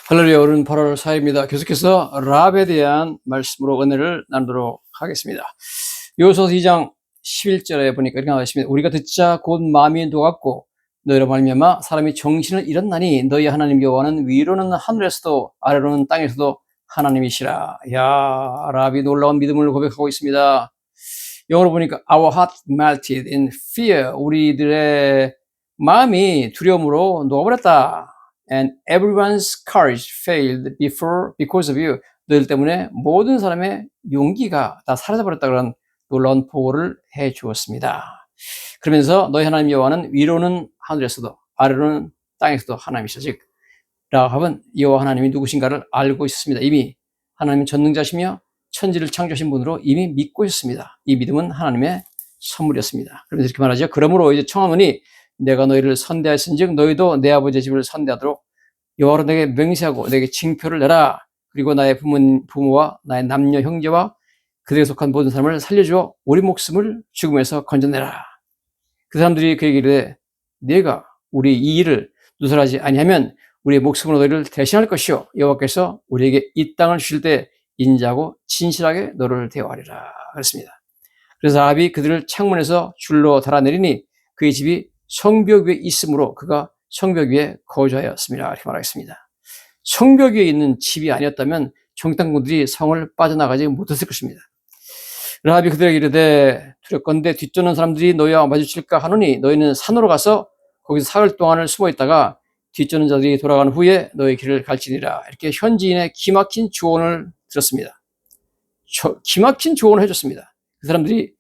할렐루야. 오늘은 8월 4일입니다. 계속해서 라합에 대한 말씀으로 은혜를 나누도록 하겠습니다. 요소서 2장 11절에 보니까 이렇게 나와 있습니다. 우리가 듣자 곧 마음이 녹았고 너희로 말미암아 사람이 정신을 잃었나니 너희 하나님 여호와는 위로는 하늘에서도 아래로는 땅에서도 하나님이시라. 야, 라합이 놀라운 믿음을 고백하고 있습니다. 영어로 보니까 Our heart melted in fear. 우리들의 마음이 두려움으로 녹아버렸다. And everyone's courage failed because of you. 너희들 때문에 모든 사람의 용기가 다 사라져버렸다. 그런 놀라운 보고를 해 주었습니다. 그러면서 너희 하나님 여호와는 위로는 하늘에서도 아래로는 땅에서도 하나님이시다. 즉 라합은 여호와 하나님이 누구신가를 알고 있었습니다. 이미 하나님은 전능자시며 천지를 창조하신 분으로 이미 믿고 있었습니다. 이 믿음은 하나님의 선물이었습니다. 그러면서 이렇게 말하죠. 그러므로 이제 청하노니 내가 너희를 선대하였은즉 너희도 내 아버지의 집을 선대하도록 여호와로 내게 맹세하고 내게 징표를 내라. 그리고 나의 부모와 나의 남녀 형제와 그들에 속한 모든 사람을 살려주어 우리 목숨을 죽음에서 건져내라. 그 사람들이 그에게 이르되 네가 우리 이 일을 누설하지 아니하면 우리의 목숨으로 너희를 대신할 것이요 여호와께서 우리에게 이 땅을 주실 때 인자하고 진실하게 너를 대우하리라. 그랬습니다. 그래서 라합이 그들을 창문에서 줄로 달아내리니 그의 집이 성벽 위에 있으므로 그가 성벽 위에 거주하였습니다. 이렇게 말하겠습니다. 성벽 위에 있는 집이 아니었다면 정탐꾼들이 성을 빠져나가지 못했을 것입니다. 라합이 그들에게 이르되 두렵건대 뒤쫓는 사람들이 너희와 마주칠까 하노니 너희는 산으로 가서 거기서 사흘 동안을 숨어 있다가 뒤쫓는 자들이 돌아간 후에 너희 길을 갈지니라. 이렇게 현지인의 기막힌 조언을 들었습니다. 기막힌 조언을 해줬습니다. 그 사람들이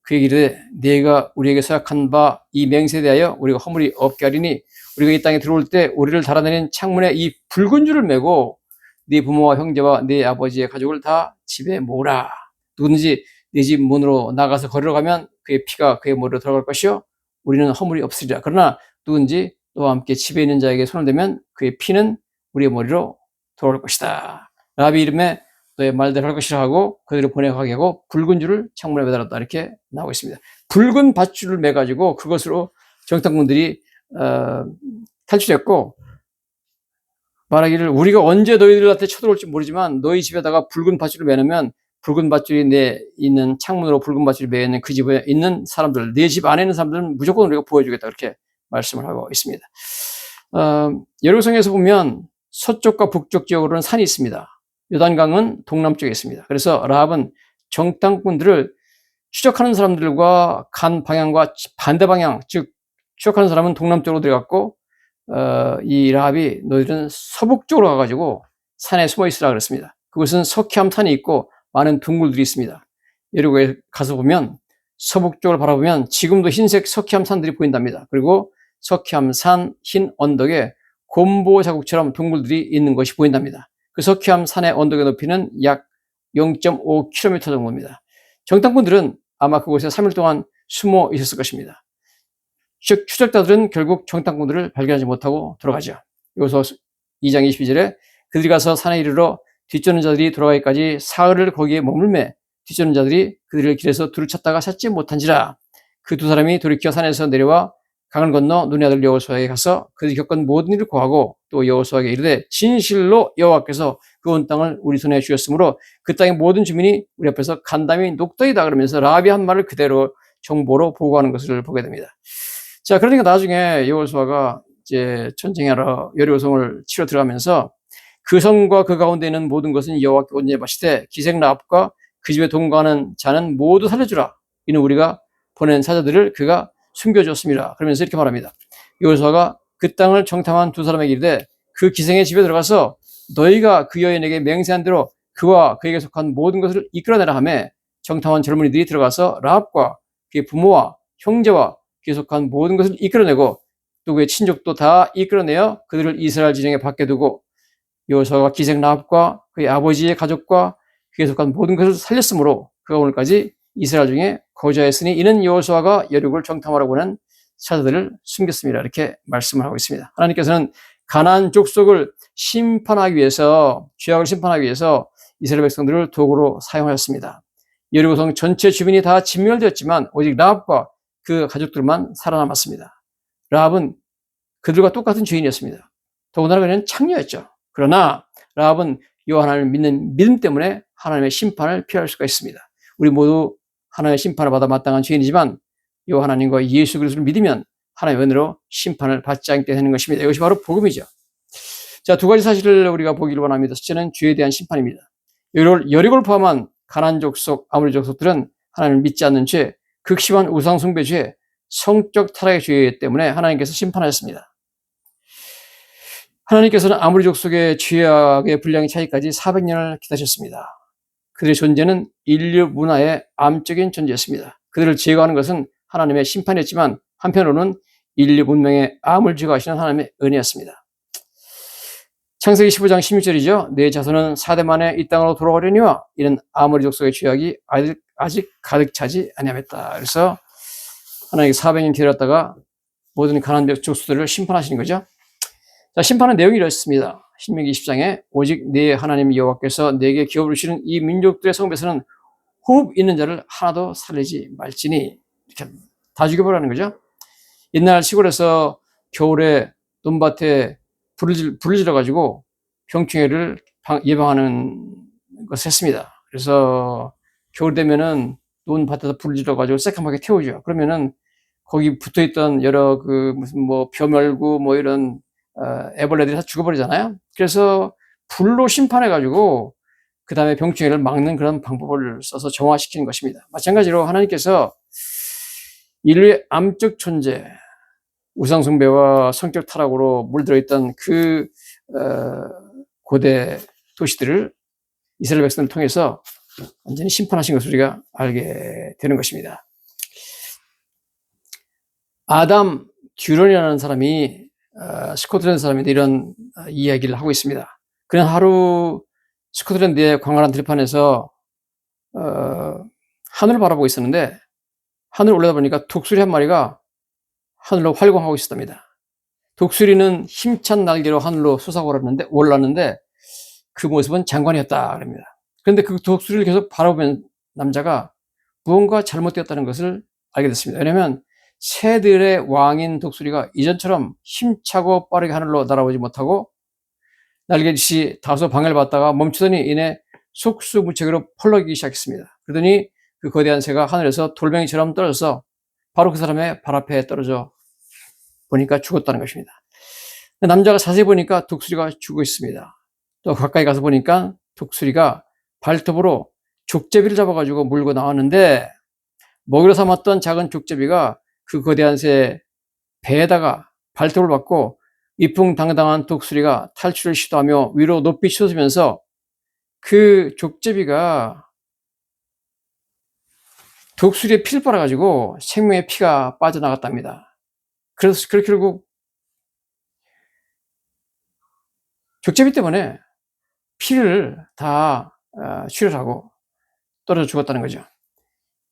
그에게 이르되 네가 우리에게 서약한 바 이 맹세에 대하여 우리가 허물이 없게 하리니 우리가 이 땅에 들어올 때 우리를 달아내린 창문에 이 붉은 줄을 메고 네 부모와 형제와 네 아버지의 가족을 다 집에 모으라. 누구든지 네 집 문으로 나가서 걸으러 가면 그의 피가 그의 머리로 들어갈 것이요 우리는 허물이 없으리라. 그러나 누구든지 너와 함께 집에 있는 자에게 손을 대면 그의 피는 우리의 머리로 돌아올 것이다. 라합이 이름에 너의 말대로 할 것이라 하고 그들을 보내가게 하고 붉은 줄을 창문에 매달았다. 이렇게 나오고 있습니다. 붉은 밧줄을 매가지고 그것으로 정탐꾼들이 탈출했고 말하기를 우리가 언제 너희들한테 쳐들어올지 모르지만 너희 집에다가 붉은 밧줄을 매놓으면 붉은 밧줄이 내 있는 창문으로 붉은 밧줄이 매여 있는 그 집에 있는 사람들, 내 집 안에 있는 사람들은 무조건 우리가 보여주겠다. 그렇게 말씀을 하고 있습니다. 여리고성에서 보면 서쪽과 북쪽 지역으로는 산이 있습니다. 요단강은 동남쪽에 있습니다. 그래서 라합은 정탐꾼들을 추적하는 사람들과 간 방향과 반대 방향, 즉 추적하는 사람은 동남쪽으로 들어갔고 이 라합이 너희들은 서북쪽으로 가가지고 산에 숨어 있으라 그랬습니다. 그것은 석회암 산이 있고 많은 둥굴들이 있습니다. 여리고에 가서 보면 서북쪽을 바라보면 지금도 흰색 석회암 산들이 보인답니다. 그리고 석회암 산 흰 언덕에 곰보 자국처럼 둥굴들이 있는 것이 보인답니다. 그 석회암 산의 언덕의 높이는 약 0.5km 정도입니다. 정탐꾼들은 아마 그곳에 3일 동안 숨어 있었을 것입니다. 즉 추적자들은 결국 정탐꾼들을 발견하지 못하고 돌아가죠. 여기서 2장 22절에 그들이 가서 산에 이르러 뒤쫓는 자들이 돌아가기까지 사흘을 거기에 머물매 뒤쫓는 자들이 그들을 길에서 둘을 찾다가 찾지 못한지라. 그 두 사람이 돌이켜 산에서 내려와 강을 건너 눈의 아들 여호수아에게 가서 그들이 겪은 모든 일을 고하고 또 여호수아에게 이르되 진실로 여호와께서 그 온 땅을 우리 손에 주셨으므로 그 땅의 모든 주민이 우리 앞에서 간담이 녹더이다. 그러면서 라합이 한 말을 그대로 정보로 보고하는 것을 보게 됩니다. 자, 그러니까 나중에 여호수아가 이제 전쟁하러 여리고성을 치러 들어가면서 그 성과 그 가운데 있는 모든 것은 여호와께 온전히 바치되 기생 라합과 그 집에 동거하는 자는 모두 살려주라. 이는 우리가 보낸 사자들을 그가 숨겨줬습니다. 그러면서 이렇게 말합니다. 여호수아가 그 땅을 정탐한 두 사람에게 이르되 그 기생의 집에 들어가서 너희가 그 여인에게 맹세한 대로 그와 그에게 속한 모든 것을 이끌어내라 하며 정탐한 젊은이들이 들어가서 라합과 그의 부모와 형제와 그에 속한 모든 것을 이끌어내고 또 그의 친족도 다 이끌어내어 그들을 이스라엘 진영에 밖에 두고 여호수아가 기생 라합과 그의 아버지의 가족과 그에 속한 모든 것을 살렸으므로 그가 오늘까지 이스라엘 중에 거주하였으니 이는 여호수아가 여리고를 정탐하라고 하는 사자들을 숨겼습니다. 이렇게 말씀을 하고 있습니다. 하나님께서는 가나안 족속을 심판하기 위해서 죄악을 심판하기 위해서 이스라엘 백성들을 도구로 사용하였습니다. 여리고성 전체 주민이 다 진멸되었지만 오직 라합과 그 가족들만 살아남았습니다. 라합은 그들과 똑같은 죄인이었습니다. 더군다나 그는 창녀였죠. 그러나 라합은 여호와 하나님을 믿는 믿음 때문에 하나님의 심판을 피할 수가 있습니다. 우리 모두 하나님의 심판을 받아 마땅한 죄인이지만 여호와 하나님과 예수 그리스도를 믿으면 하나님의 은혜로 심판을 받지 않게 되는 것입니다. 이것이 바로 복음이죠. 자, 두 가지 사실을 우리가 보기를 원합니다. 첫째는 죄에 대한 심판입니다. 여리고를 포함한 가나안 족속, 아모리 족속들은 하나님을 믿지 않는 죄, 극심한 우상 숭배 죄, 성적 타락의 죄 때문에 하나님께서 심판하셨습니다. 하나님께서는 아모리 족속의 죄악의 분량이 차기까지 400년을 기다리셨습니다. 그들의 존재는 인류 문화의 암적인 존재였습니다. 그들을 제거하는 것은 하나님의 심판이었지만 한편으로는 인류 문명의 암을 제거하시는 하나님의 은혜였습니다. 창세기 15장 16절이죠. 내 자손은 4대 만에 이 땅으로 돌아오려니와 이는 아모리 족속의 죄악이 아직 가득 차지 아니하였다. 그래서 하나님께 400년 기다렸다가 모든 가나안 족속들을 심판하시는 거죠. 자, 심판의 내용이 이렇습니다. 신명기 20장에 오직 내 하나님 여호와께서 내게 기업을 주시는 이 민족들의 성읍에서는 호흡 있는 자를 하나도 살리지 말지니, 이렇게 다 죽여보라는 거죠. 옛날 시골에서 겨울에 논밭에 불을 질러가지고 병충해를 예방하는 것을 했습니다. 그래서 겨울 되면은 논밭에서 불을 질러가지고 새까맣게 태우죠. 그러면은 거기 붙어있던 여러 무슨 벼멸구 이런 애벌레들이 다 죽어버리잖아요. 그래서 불로 심판해가지고 그 다음에 병충해를 막는 그런 방법을 써서 정화시키는 것입니다. 마찬가지로 하나님께서 인류의 암적 존재, 우상숭배와 성격 타락으로 물들어 있던 고대 도시들을 이스라엘 백성을 통해서 완전히 심판하신 것을 우리가 알게 되는 것입니다. 아담 듀런이라는 사람이 스코틀랜드 사람인데 이런 이야기를 하고 있습니다. 그는 하루 스코틀랜드의 광활한 들판에서 하늘을 바라보고 있었는데 하늘을 올라다보니까 독수리 한 마리가 하늘로 활공하고 있었답니다. 독수리는 힘찬 날개로 하늘로 솟아올랐는데 그 모습은 장관이었다 그럽니다. 그런데 그 독수리를 계속 바라보면 남자가 무언가 잘못되었다는 것을 알게 됐습니다. 왜냐하면 새들의 왕인 독수리가 이전처럼 힘차고 빠르게 하늘로 날아오지 못하고 날개짓이 다소 방해를 받다가 멈추더니 이내 속수무책으로 펄럭이기 시작했습니다. 그러더니 그 거대한 새가 하늘에서 돌멩이처럼 떨어져서 바로 그 사람의 발 앞에 떨어져 보니까 죽었다는 것입니다. 남자가 자세히 보니까 독수리가 죽어 있습니다. 또 가까이 가서 보니까 독수리가 발톱으로 족제비를 잡아가지고 물고 나왔는데 먹이로 삼았던 작은 족제비가 그 거대한 새 배에다가 발톱을 받고 위풍당당한 독수리가 탈출을 시도하며 위로 높이 솟으면서 그 족제비가 독수리의 피를 빨아가지고 생명의 피가 빠져나갔답니다. 그래서 그렇게 결국 족제비 때문에 피를 다 출혈하고 떨어져 죽었다는 거죠.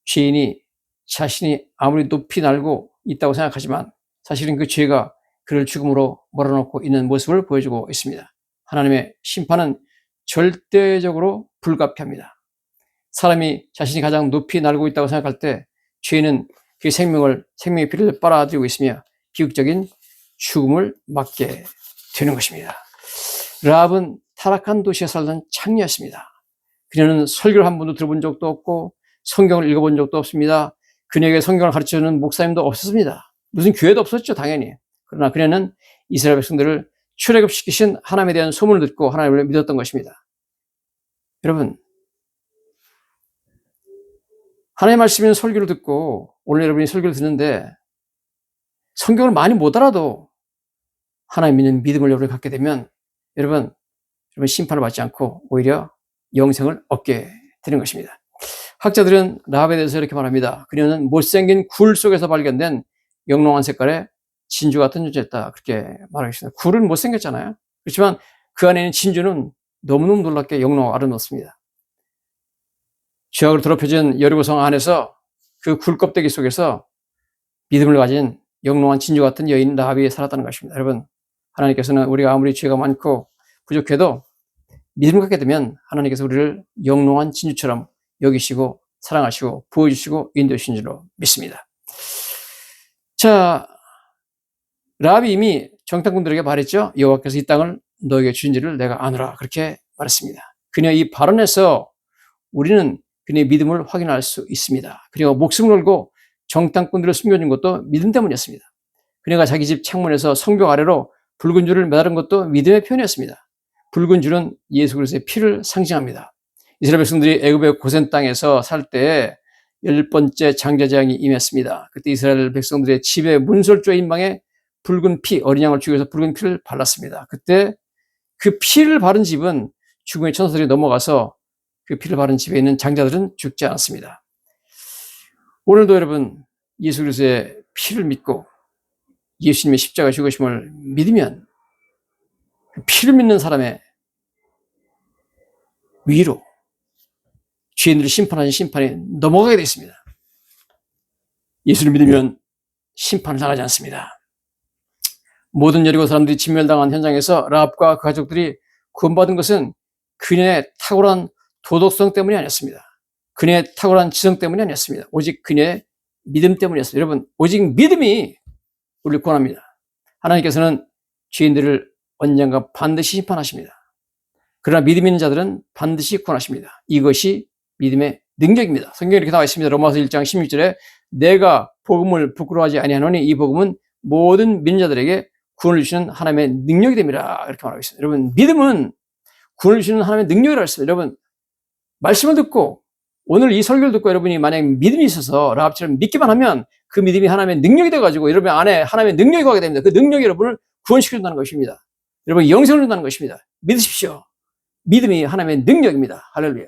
죄인이 자신이 아무리 높이 날고 있다고 생각하지만 사실은 그 죄가 그를 죽음으로 몰아넣고 있는 모습을 보여주고 있습니다. 하나님의 심판은 절대적으로 불가피합니다. 사람이 자신이 가장 높이 날고 있다고 생각할 때 죄는 그 생명의 피를 빨아들이고 있으며 비극적인 죽음을 맞게 되는 것입니다. 라합은 타락한 도시에 살던 창녀였습니다. 그녀는 설교를 한 번도 들어본 적도 없고 성경을 읽어본 적도 없습니다. 그녀에게 성경을 가르쳐주는 목사님도 없었습니다. 무슨 교회도 없었죠, 당연히. 그러나 그녀는 이스라엘 백성들을 출애굽시키신 하나님에 대한 소문을 듣고 하나님을 믿었던 것입니다. 여러분, 하나님의 말씀인 설교를 듣고 오늘 여러분이 설교를 듣는데 성경을 많이 못 알아도 하나님 믿는 믿음을 여러분이 갖게 되면 여러분 심판을 받지 않고 오히려 영생을 얻게 되는 것입니다. 학자들은 라합에 대해서 이렇게 말합니다. 그녀는 못생긴 굴 속에서 발견된 영롱한 색깔의 진주 같은 존재였다. 그렇게 말하겠습니다. 굴은 못생겼잖아요. 그렇지만 그 안에 있는 진주는 너무너무 놀랍게 영롱하고 아름답습니다. 죄악으로 더럽혀진 여리고성 안에서 그 굴 껍데기 속에서 믿음을 가진 영롱한 진주 같은 여인 라합이 살았다는 것입니다. 여러분, 하나님께서는 우리가 아무리 죄가 많고 부족해도 믿음을 갖게 되면 하나님께서 우리를 영롱한 진주처럼 여기시고 사랑하시고 부어주시고 인도하신 줄로 믿습니다. 자, 라합이 이미 정탐꾼들에게 말했죠. 여호와께서 이 땅을 너에게 주신지를 내가 아노라. 그렇게 말했습니다. 그녀의 이 발언에서 우리는 그녀의 믿음을 확인할 수 있습니다. 그녀가 목숨을 걸고 정탐꾼들을 숨겨준 것도 믿음 때문이었습니다. 그녀가 자기 집 창문에서 성벽 아래로 붉은 줄을 매달은 것도 믿음의 표현이었습니다. 붉은 줄은 예수 그리스도의 피를 상징합니다. 이스라엘 백성들이 애굽의 고센 땅에서 살 때 10번째 장자재앙이 임했습니다. 그때 이스라엘 백성들의 집에 문설주의 인방에 붉은 피, 어린 양을 죽여서 붉은 피를 발랐습니다. 그때 그 피를 바른 집은 죽음의 천사들이 넘어가서 그 피를 바른 집에 있는 장자들은 죽지 않았습니다. 오늘도 여러분 예수 그리스도의 피를 믿고 예수님의 십자가 죽으심을 믿으면 그 피를 믿는 사람의 위로 죄인들을 심판하는 심판이 넘어가게 되어 있습니다. 예수를 믿으면 심판을 당하지 않습니다. 모든 여리고 사람들이 진멸당한 현장에서 라합과 그 가족들이 구원받은 것은 그녀의 탁월한 도덕성 때문이 아니었습니다. 그녀의 탁월한 지성 때문이 아니었습니다. 오직 그녀의 믿음 때문이었습니다. 여러분, 오직 믿음이 우리를 구원합니다. 하나님께서는 죄인들을 언젠가 반드시 심판하십니다. 그러나 믿음 있는 자들은 반드시 구원하십니다. 이것이 믿음의 능력입니다. 성경에 이렇게 나와 있습니다. 로마서 1장 16절에 내가 복음을 부끄러워하지 아니하노니 이 복음은 모든 믿는 자들에게 구원을 주시는 하나님의 능력이 됩니다. 이렇게 말하고 있습니다. 여러분, 믿음은 구원을 주시는 하나님의 능력이라고 했습니다. 여러분, 말씀을 듣고 오늘 이 설교를 듣고 여러분이 만약 믿음이 있어서 라합처럼 믿기만 하면 그 믿음이 하나님의 능력이 돼가지고 여러분 안에 하나님의 능력이 가게 됩니다. 그 능력이 여러분을 구원시켜준다는 것입니다. 여러분 영생을 준다는 것입니다. 믿으십시오. 믿음이 하나님의 능력입니다. 할렐루야.